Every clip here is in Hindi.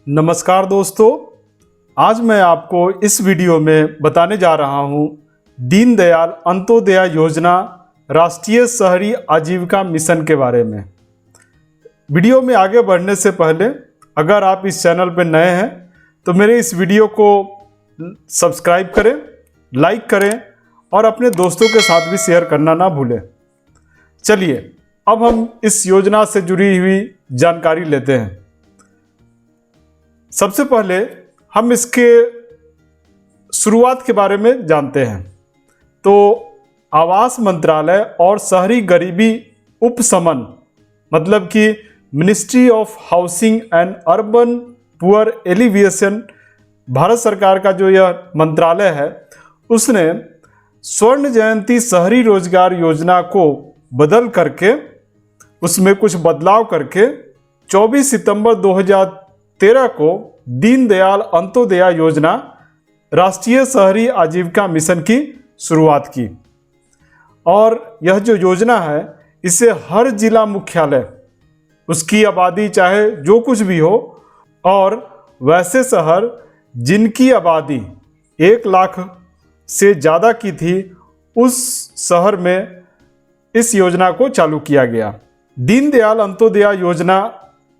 नमस्कार दोस्तों, आज मैं आपको इस वीडियो में बताने जा रहा हूं दीनदयाल अंत्योदय योजना राष्ट्रीय शहरी आजीविका मिशन के बारे में। वीडियो में आगे बढ़ने से पहले अगर आप इस चैनल पर नए हैं तो मेरे इस वीडियो को सब्सक्राइब करें, लाइक करें और अपने दोस्तों के साथ भी शेयर करना ना भूलें। चलिए अब हम इस योजना से जुड़ी हुई जानकारी लेते हैं। सबसे पहले हम इसके शुरुआत के बारे में जानते हैं। तो आवास मंत्रालय और शहरी गरीबी उपशमन मतलब कि ministry of housing and urban poor alleviation, Bharat सरकार का जो यह मंत्रालय है, उसने स्वर्ण जयंती शहरी रोजगार योजना को बदल करके उसमें कुछ बदलाव करके 24 सितंबर 2013 को दीनदयाल अंत्योदय योजना राष्ट्रीय शहरी आजीविका मिशन की शुरुआत की। और यह जो योजना है, इसे हर जिला मुख्यालय, उसकी आबादी चाहे जो कुछ भी हो, और वैसे शहर जिनकी आबादी 1 लाख से ज़्यादा की थी, उस शहर में इस योजना को चालू किया गया। दीनदयाल अंत्योदय योजना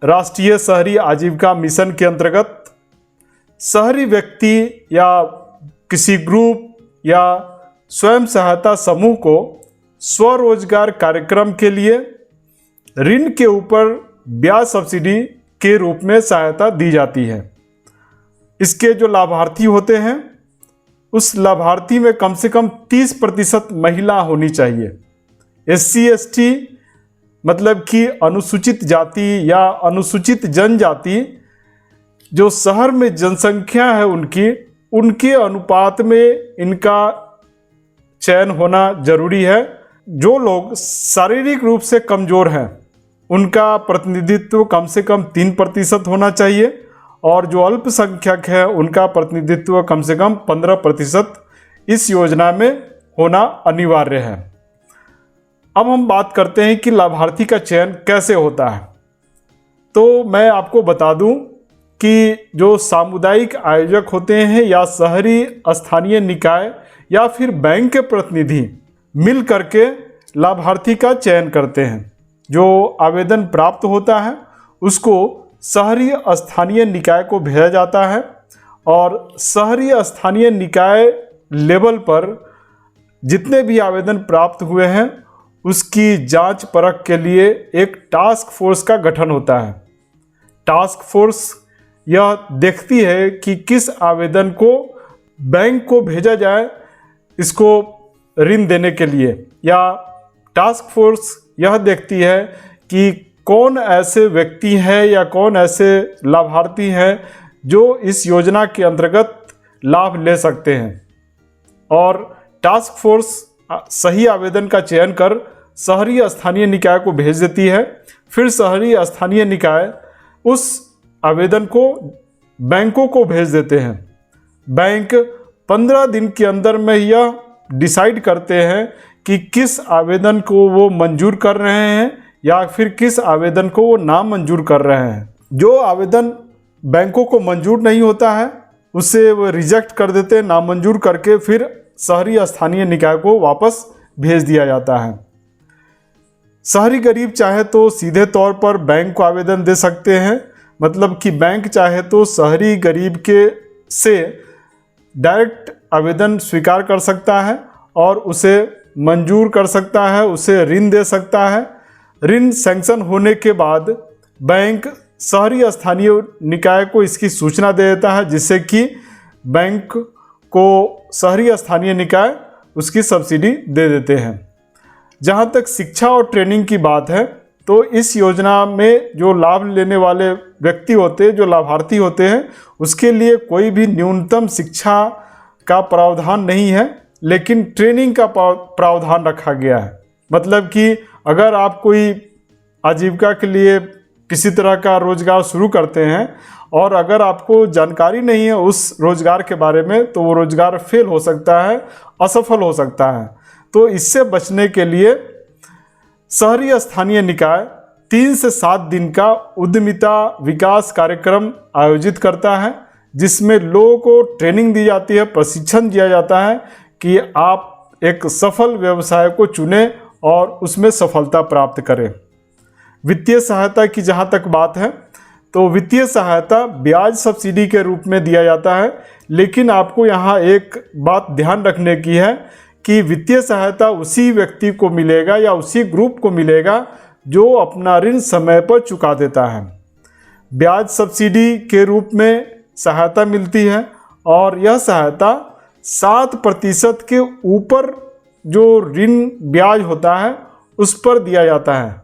राष्ट्रीय शहरी आजीविका मिशन के अंतर्गत शहरी व्यक्ति या किसी ग्रुप या स्वयं सहायता समूह को स्वरोजगार कार्यक्रम के लिए ऋण के ऊपर ब्याज सब्सिडी के रूप में सहायता दी जाती है। इसके जो लाभार्थी होते हैं, उस लाभार्थी में कम से कम 30% महिला होनी चाहिए। SC/ST मतलब कि अनुसूचित जाति या अनुसूचित जनजाति, जो शहर में जनसंख्या है उनके अनुपात में इनका चयन होना जरूरी है। जो लोग शारीरिक रूप से कमज़ोर हैं, उनका प्रतिनिधित्व कम से कम 3% होना चाहिए, और जो अल्पसंख्यक है उनका प्रतिनिधित्व कम से कम 15% इस योजना में होना अनिवार्य है। अब हम बात करते हैं कि लाभार्थी का चयन कैसे होता है। तो मैं आपको बता दूं कि जो सामुदायिक आयोजक होते हैं या शहरी स्थानीय निकाय या फिर बैंक के प्रतिनिधि मिल करके लाभार्थी का चयन करते हैं। जो आवेदन प्राप्त होता है उसको शहरी स्थानीय निकाय को भेजा जाता है, और शहरी स्थानीय निकाय लेवल पर जितने भी आवेदन प्राप्त हुए हैं उसकी जांच परख के लिए एक टास्क फोर्स का गठन होता है। टास्क फोर्स यह देखती है कि किस आवेदन को बैंक को भेजा जाए इसको ऋण देने के लिए, या टास्क फोर्स यह देखती है कि कौन ऐसे व्यक्ति हैं या कौन ऐसे लाभार्थी हैं जो इस योजना के अंतर्गत लाभ ले सकते हैं। और टास्क फोर्स सही आवेदन का चयन कर शहरी स्थानीय निकाय को भेज देती है। फिर शहरी स्थानीय निकाय उस आवेदन को बैंकों को भेज देते हैं। बैंक 15 दिन के अंदर में यह डिसाइड करते हैं कि किस आवेदन को वो मंजूर कर रहे हैं या फिर किस आवेदन को वो नामंजूर कर रहे हैं। जो आवेदन बैंकों को मंजूर नहीं होता है उसे वो रिजेक्ट कर देते हैं, नामंजूर करके फिर शहरी स्थानीय निकाय को वापस भेज दिया जाता है। शहरी गरीब चाहे तो सीधे तौर पर बैंक को आवेदन दे सकते हैं, मतलब कि बैंक चाहे तो शहरी गरीब के से डायरेक्ट आवेदन स्वीकार कर सकता है और उसे मंजूर कर सकता है, उसे ऋण दे सकता है। ऋण सैंक्शन होने के बाद बैंक शहरी स्थानीय निकाय को इसकी सूचना दे देता है, जिससे कि बैंक को शहरी स्थानीय निकाय उसकी सब्सिडी दे देते हैं। जहाँ तक शिक्षा और ट्रेनिंग की बात है, तो इस योजना में जो लाभ लेने वाले व्यक्ति होते हैं, जो लाभार्थी होते हैं, उसके लिए कोई भी न्यूनतम शिक्षा का प्रावधान नहीं है, लेकिन ट्रेनिंग का प्रावधान रखा गया है। मतलब कि अगर आप कोई आजीविका के लिए किसी तरह का रोजगार शुरू करते हैं और अगर आपको जानकारी नहीं है उस रोजगार के बारे में, तो वो रोजगार फेल हो सकता है, असफल हो सकता है। तो इससे बचने के लिए शहरी स्थानीय निकाय 3 से 7 दिन का उद्यमिता विकास कार्यक्रम आयोजित करता है, जिसमें लोगों को ट्रेनिंग दी जाती है, प्रशिक्षण दिया जाता है कि आप एक सफल व्यवसाय को चुनें और उसमें सफलता प्राप्त करें। वित्तीय सहायता की जहाँ तक बात है तो वित्तीय सहायता ब्याज सब्सिडी के रूप में दिया जाता है, लेकिन आपको यहाँ एक बात ध्यान रखने की है कि वित्तीय सहायता उसी व्यक्ति को मिलेगा या उसी ग्रुप को मिलेगा जो अपना ऋण समय पर चुका देता है। ब्याज सब्सिडी के रूप में सहायता मिलती है और यह सहायता 7% के ऊपर जो ऋण ब्याज होता है उस पर दिया जाता है।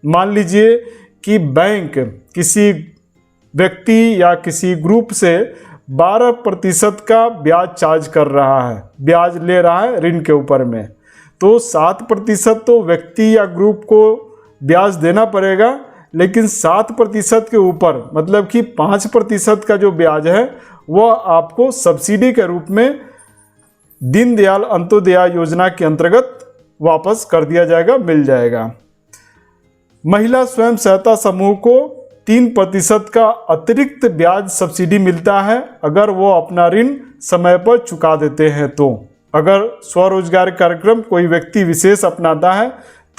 मान लीजिए कि बैंक किसी व्यक्ति या किसी ग्रुप से 12% का ब्याज चार्ज कर रहा है, ब्याज ले रहा है ऋण के ऊपर में, तो 7% तो व्यक्ति या ग्रुप को ब्याज देना पड़ेगा, लेकिन 7% के ऊपर मतलब कि 5% का जो ब्याज है वह आपको सब्सिडी के रूप में दीनदयाल अंत्योदय योजना के अंतर्गत वापस कर दिया जाएगा, मिल जाएगा। महिला स्वयं सहायता समूह को 3% का अतिरिक्त ब्याज सब्सिडी मिलता है अगर वो अपना ऋण समय पर चुका देते हैं। तो अगर स्वरोजगार कार्यक्रम कोई व्यक्ति विशेष अपनाता है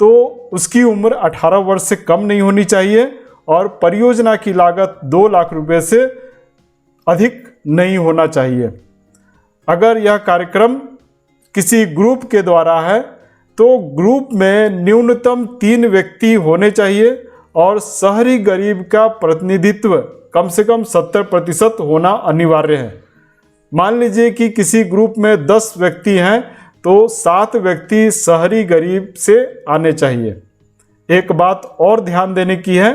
तो उसकी उम्र 18 वर्ष से कम नहीं होनी चाहिए और परियोजना की लागत 2 लाख रुपए से अधिक नहीं होना चाहिए। अगर यह कार्यक्रम किसी ग्रुप के द्वारा है तो ग्रुप में न्यूनतम 3 व्यक्ति होने चाहिए और शहरी गरीब का प्रतिनिधित्व कम से कम 70% होना अनिवार्य है। मान लीजिए कि किसी ग्रुप में 10 व्यक्ति हैं तो 7 व्यक्ति शहरी गरीब से आने चाहिए। एक बात और ध्यान देने की है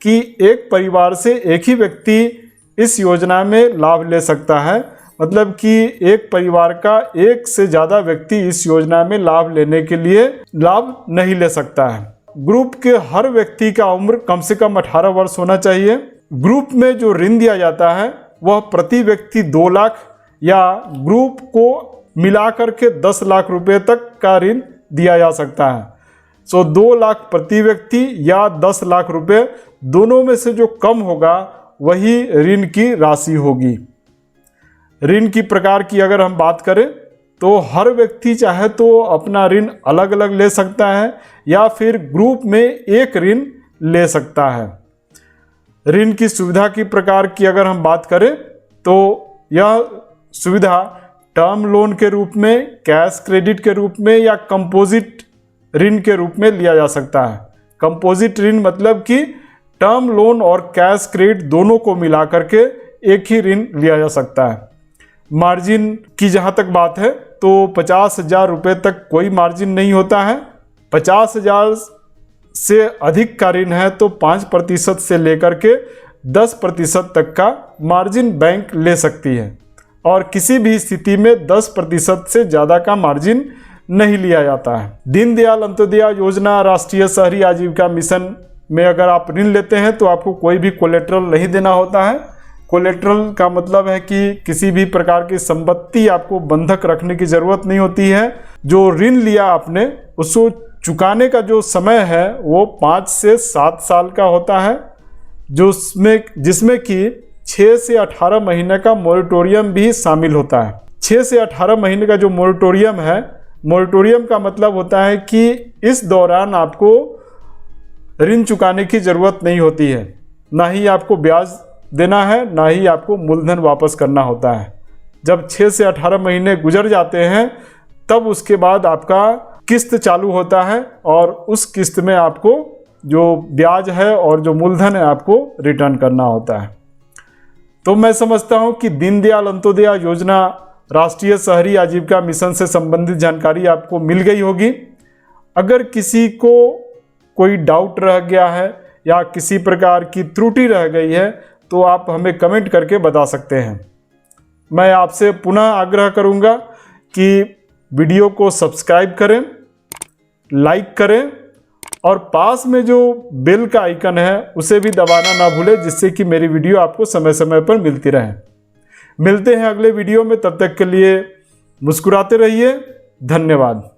कि एक परिवार से एक ही व्यक्ति इस योजना में लाभ ले सकता है, मतलब कि एक परिवार का एक से ज़्यादा व्यक्ति इस योजना में लाभ लेने के लिए लाभ नहीं ले सकता है। ग्रुप के हर व्यक्ति का उम्र कम से कम 18 वर्ष होना चाहिए। ग्रुप में जो ऋण दिया जाता है वह प्रति व्यक्ति 2 लाख या ग्रुप को मिलाकर के 10 लाख रुपए तक का ऋण दिया जा सकता है। 2 लाख प्रति व्यक्ति या 10 लाख रुपए, दोनों में से जो कम होगा वही ऋण की राशि होगी। ऋण की प्रकार की अगर हम बात करें तो हर व्यक्ति चाहे तो अपना ऋण अलग अलग ले सकता है या फिर ग्रुप में एक ऋण ले सकता है। ऋण की सुविधा की प्रकार की अगर हम बात करें तो यह सुविधा टर्म लोन के रूप में, कैश क्रेडिट के रूप में या कंपोजिट ऋण के रूप में लिया जा सकता है। कंपोजिट ऋण मतलब कि टर्म लोन और कैश क्रेडिट दोनों को मिला करके एक ही ऋण लिया जा सकता है। मार्जिन की जहाँ तक बात है तो 50,000 रुपये तक कोई मार्जिन नहीं होता है। 50,000 से अधिक का ऋण है तो 5% से लेकर के 10% तक का मार्जिन बैंक ले सकती है और किसी भी स्थिति में 10% से ज़्यादा का मार्जिन नहीं लिया जाता है। दीनदयाल अंत्योदय योजना राष्ट्रीय शहरी आजीविका मिशन में अगर आप ऋण लेते हैं तो आपको कोई भी कोलेट्रल नहीं देना होता है। कोलेट्रल का मतलब है कि किसी भी प्रकार की संपत्ति आपको बंधक रखने की ज़रूरत नहीं होती है। जो ऋण लिया आपने उसको चुकाने का जो समय है वो 5 से 7 साल का होता है, जिसमें कि 6 से 18 महीने का मोरेटोरियम भी शामिल होता है। 6 से 18 महीने का जो मोरेटोरियम है, मोरेटोरियम का मतलब होता है कि इस दौरान आपको ऋण चुकाने की ज़रूरत नहीं होती है, ना ही आपको ब्याज देना है, ना ही आपको मूलधन वापस करना होता है। जब 6 से 18 महीने गुजर जाते हैं तब उसके बाद आपका किस्त चालू होता है और उस किस्त में आपको जो ब्याज है और जो मूलधन है आपको रिटर्न करना होता है। तो मैं समझता हूँ कि दीनदयाल अंत्योदय योजना राष्ट्रीय शहरी आजीविका मिशन से संबंधित जानकारी आपको मिल गई होगी। अगर किसी को कोई डाउट रह गया है या किसी प्रकार की त्रुटि रह गई है तो आप हमें कमेंट करके बता सकते हैं। मैं आपसे पुनः आग्रह करूंगा कि वीडियो को सब्सक्राइब करें, लाइक करें और पास में जो बेल का आइकन है उसे भी दबाना ना भूलें, जिससे कि मेरी वीडियो आपको समय समय पर मिलती रहे। मिलते हैं अगले वीडियो में, तब तक के लिए मुस्कुराते रहिए। धन्यवाद।